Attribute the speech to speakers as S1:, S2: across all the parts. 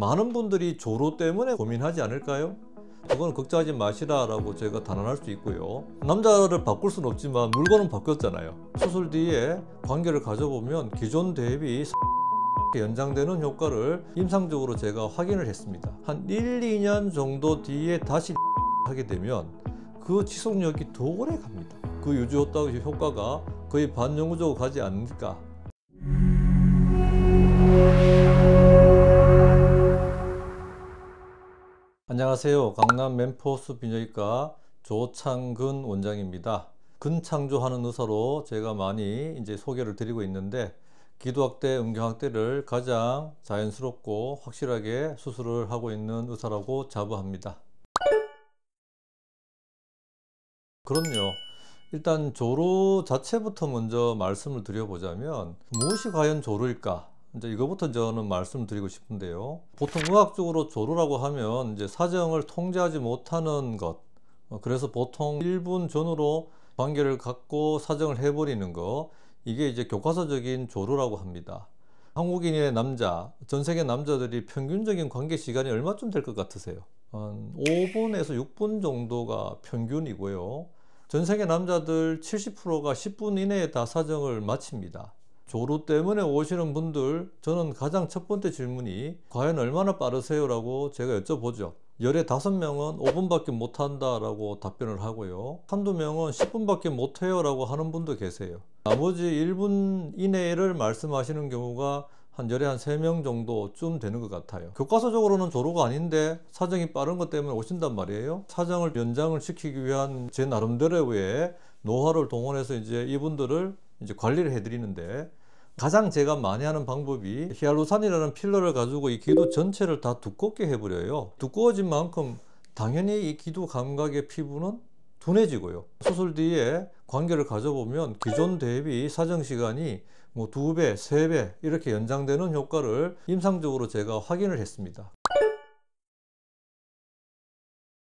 S1: 많은 분들이 조로 때문에 고민하지 않을까요? 그건 걱정하지 마시라 라고 제가 단언할 수 있고요. 남자를 바꿀 수는 없지만 물건은 바뀌었잖아요. 수술 뒤에 관계를 가져보면 기존 대비 연장되는 효과를 임상적으로 제가 확인을 했습니다. 한 1, 2년 정도 뒤에 다시 하게 되면 그 지속력이 더 오래 갑니다. 그 유지 효과가 거의 반영구적으로 가지 않을까. 안녕하세요. 강남 멤포스 비뇨기과 조창근 원장입니다. 근창조하는 의사로 제가 많이 소개를 드리고 있는데, 기도학대, 음경학대를 가장 자연스럽고 확실하게 수술을 하고 있는 의사라고 자부합니다. 그럼요. 일단 조로 자체부터 먼저 말씀을 드려보자면, 무엇이 과연 조로일까? 이거부터 저는 말씀드리고 싶은데요. 보통 의학적으로 조로라고 하면 사정을 통제하지 못하는 것, 그래서 보통 1분 전후로 관계를 갖고 사정을 해버리는 거, 이게 교과서적인 조로라고 합니다. 한국인의 남자, 전 세계 남자들이 평균적인 관계 시간이 얼마쯤 될 것 같으세요? 한 5분에서 6분 정도가 평균이고요. 전 세계 남자들 70%가 10분 이내에 다 사정을 마칩니다. 조로 때문에 오시는 분들, 저는 가장 첫 번째 질문이 과연 얼마나 빠르세요? 라고 제가 여쭤보죠. 열에 5명은 5분밖에 못한다 라고 답변을 하고요. 한두 명은 10분밖에 못해요 라고 하는 분도 계세요. 나머지 1분 이내를 말씀하시는 경우가 열에 한 3명 정도쯤 되는 것 같아요. 교과서적으로는 조로가 아닌데 사정이 빠른 것 때문에 오신단 말이에요. 사정을 연장을 시키기 위한 제 나름대로의 노하우를 동원해서 이분들을 관리를 해드리는데, 가장 제가 많이 하는 방법이 히알루산이라는 필러를 가지고 이 기도 전체를 다 두껍게 해버려요. 두꺼워진 만큼 당연히 이 기도 감각의 피부는 둔해지고요. 수술 뒤에 관계를 가져보면 기존 대비 사정 시간이 2배, 3배 이렇게 연장되는 효과를 임상적으로 제가 확인을 했습니다.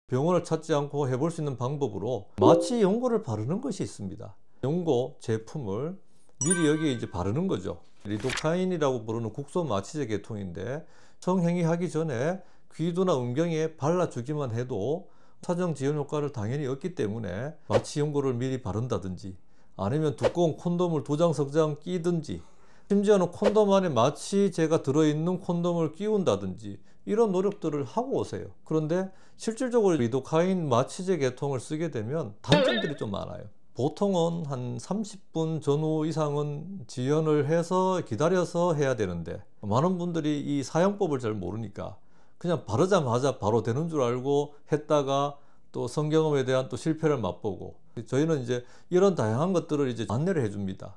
S1: 병원을 찾지 않고 해볼 수 있는 방법으로 마취 연고를 바르는 것이 있습니다. 연고 제품을 미리 여기에 바르는 거죠. 리도카인이라고 부르는 국소 마취제 계통인데, 성행위하기 전에 귀두나 음경에 발라주기만 해도 사정 지연 효과를 당연히 얻기 때문에 마취 연고를 미리 바른다든지, 아니면 두꺼운 콘돔을 2장, 3장 끼든지, 심지어는 콘돔 안에 마취제가 들어있는 콘돔을 끼운다든지, 이런 노력들을 하고 오세요. 그런데 실질적으로 리도카인 마취제 계통을 쓰게 되면 단점들이 좀 많아요. 보통은 한 30분 전후 이상은 지연을 해서 기다려서 해야 되는데, 많은 분들이 이 사용법을 잘 모르니까 그냥 바르자마자 바로 되는 줄 알고 했다가 또 성경험에 대한 또 실패를 맛보고, 저희는 이런 다양한 것들을 안내를 해줍니다.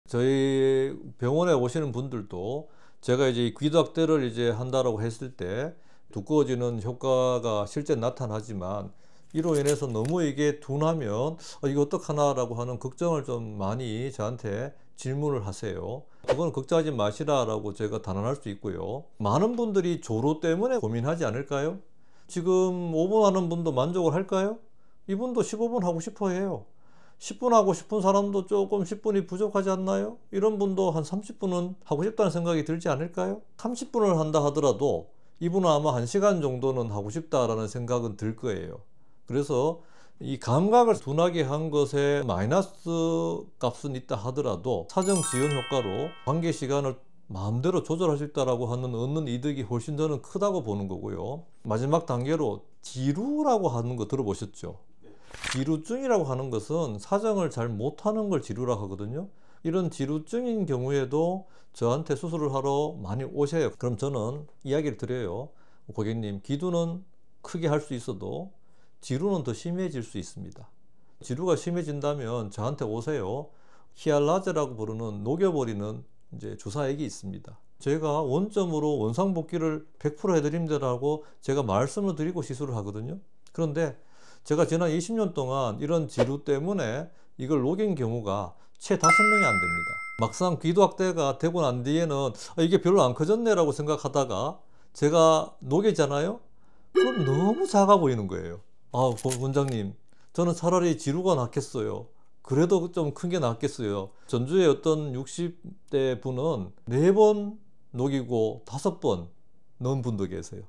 S1: 저희 병원에 오시는 분들도 제가 이 귀도학대를 한다라고 했을 때 두꺼워지는 효과가 실제 나타나지만, 이로 인해서 너무 이게 둔하면 이거 어떡하나 라고 하는 걱정을 좀 많이 저한테 질문을 하세요. 그건 걱정하지 마시라 라고 제가 단언할 수 있고요. 많은 분들이 조로 때문에 고민하지 않을까요? 지금 5분 하는 분도 만족을 할까요? 이분도 15분 하고 싶어 해요. 10분 하고 싶은 사람도 조금 10분이 부족하지 않나요? 이런 분도 한 30분은 하고 싶다는 생각이 들지 않을까요? 30분을 한다 하더라도 이분은 아마 1시간 정도는 하고 싶다라는 생각은 들 거예요. 그래서 이 감각을 둔하게 한 것에 마이너스 값은 있다 하더라도 사정 지연 효과로 관계 시간을 마음대로 조절할 수 있다라고 하는 얻는 이득이 훨씬 저는 크다고 보는 거고요. 마지막 단계로 지루라고 하는 거 들어보셨죠? 지루증이라고 하는 것은 사정을 잘 못하는 걸 지루라고 하거든요. 이런 지루증인 경우에도 저한테 수술을 하러 많이 오셔요. 그럼 저는 이야기를 드려요. 고객님, 기두는 크게 할 수 있어도 지루는 더 심해질 수 있습니다. 지루가 심해진다면 저한테 오세요. 히알라제라고 부르는 녹여버리는 주사액이 있습니다. 제가 원점으로 원상복귀를 100% 해드립니다라고 제가 말씀을 드리고 시술을 하거든요. 그런데 제가 지난 20년 동안 이런 지루 때문에 이걸 녹인 경우가 채 5명이 안 됩니다. 막상 귀도학대가 되고 난 뒤에는 이게 별로 안 커졌네 라고 생각하다가 제가 녹이잖아요? 그럼 너무 작아 보이는 거예요. 원장님, 저는 차라리 지루가 낫겠어요. 그래도 좀 큰 게 낫겠어요. 전주에 어떤 60대 분은 4번 녹이고 5번 넣은 분도 계세요.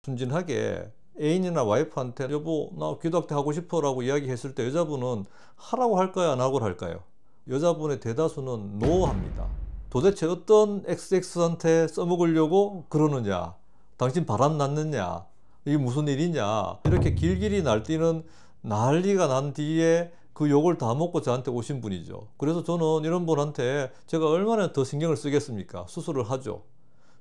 S1: 순진하게 애인이나 와이프한테 여보 나 귀덕대 하고 싶어 라고 이야기했을 때 여자분은 하라고 할까요 안 하고 할까요? 여자분의 대다수는 노 합니다. 도대체 어떤 XX한테 써먹으려고 그러느냐, 당신 바람 났느냐, 이게 무슨 일이냐, 이렇게 길길이 날뛰는 난리가 난 뒤에 그 욕을 다 먹고 저한테 오신 분이죠. 그래서 저는 이런 분한테 제가 얼마나 더 신경을 쓰겠습니까? 수술을 하죠.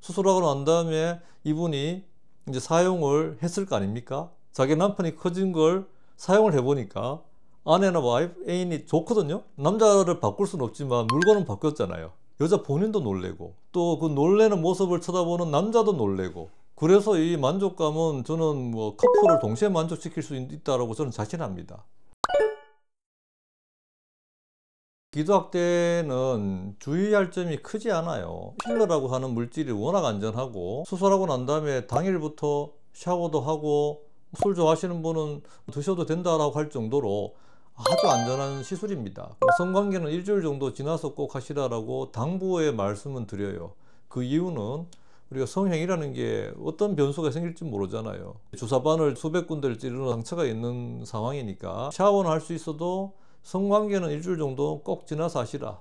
S1: 수술하고 난 다음에 이분이 이제 사용을 했을 거 아닙니까? 자기 남편이 커진 걸 사용을 해보니까 아내나 와이프, 애인이 좋거든요. 남자를 바꿀 수는 없지만 물건은 바뀌었잖아요. 여자 본인도 놀래고 또 그 놀래는 모습을 쳐다보는 남자도 놀래고, 그래서 이 만족감은 저는 뭐 커플을 동시에 만족시킬 수 있다고 저는 자신합니다. 기도학대는 주의할 점이 크지 않아요. 필러라고 하는 물질이 워낙 안전하고 수술하고 난 다음에 당일부터 샤워도 하고 술 좋아하시는 분은 드셔도 된다라고 할 정도로 아주 안전한 시술입니다. 성관계는 일주일 정도 지나서 꼭 하시라라고 당부의 말씀은 드려요. 그 이유는 우리가 성행이라는 게 어떤 변수가 생길지 모르잖아요. 주사바늘 수백 군데를 찌르는 상처가 있는 상황이니까 샤워는 할 수 있어도 성관계는 일주일 정도 꼭 지나서 하시라.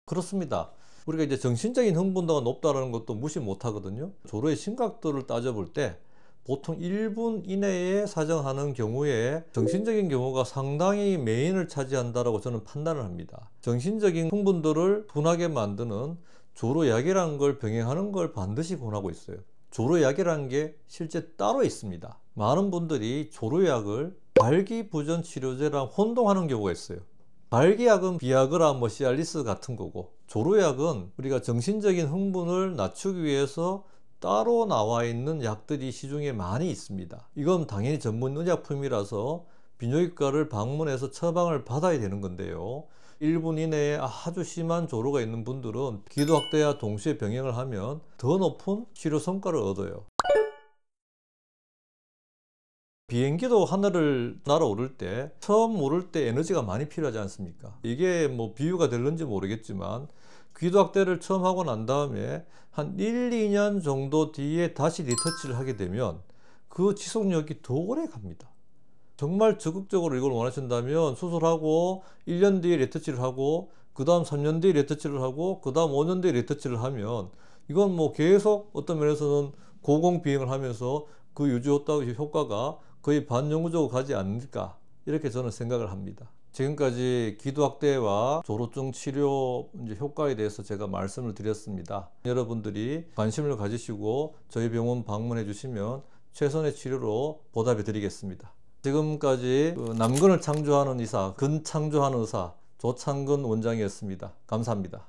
S1: 그렇습니다. 우리가 이제 정신적인 흥분도가 높다는 것도 무시 못 하거든요. 조로의 심각도를 따져볼 때 보통 1분 이내에 사정하는 경우에 정신적인 경우가 상당히 메인을 차지한다라고 저는 판단을 합니다. 정신적인 흥분도를 둔하게 만드는 조로약이라는 걸 병행하는 걸 반드시 권하고 있어요. 조로약이라는 게 실제 따로 있습니다. 많은 분들이 조로약을 발기부전 치료제랑 혼동하는 경우가 있어요. 발기약은 비아그라, 시알리스 같은 거고, 조로약은 우리가 정신적인 흥분을 낮추기 위해서 따로 나와 있는 약들이 시중에 많이 있습니다. 이건 당연히 전문 의약품이라서 비뇨기과를 방문해서 처방을 받아야 되는 건데요. 1분 이내에 아주 심한 조로가 있는 분들은 기도학대와 동시에 병행을 하면 더 높은 치료 성과를 얻어요. 비행기도 하늘을 날아오를 때 처음 오를 때 에너지가 많이 필요하지 않습니까? 이게 뭐 비유가 될는지 모르겠지만 귀도학대를 처음 하고 난 다음에 한 1, 2년 정도 뒤에 다시 리터치를 하게 되면 그 지속력이 더 오래 갑니다. 정말 적극적으로 이걸 원하신다면 수술하고 1년 뒤에 리터치를 하고 그 다음 3년 뒤에 리터치를 하고 그 다음 5년 뒤에 리터치를 하면 이건 뭐 계속 어떤 면에서는 고공비행을 하면서 그 유지 효과가 거의 반영구적으로 가지 않을까, 이렇게 저는 생각을 합니다. 지금까지 기도학대와 조로증 치료 효과에 대해서 제가 말씀을 드렸습니다. 여러분들이 관심을 가지시고 저희 병원 방문해 주시면 최선의 치료로 보답해 드리겠습니다. 지금까지 남근을 창조하는 의사, 근창조하는 의사 조창근 원장이었습니다. 감사합니다.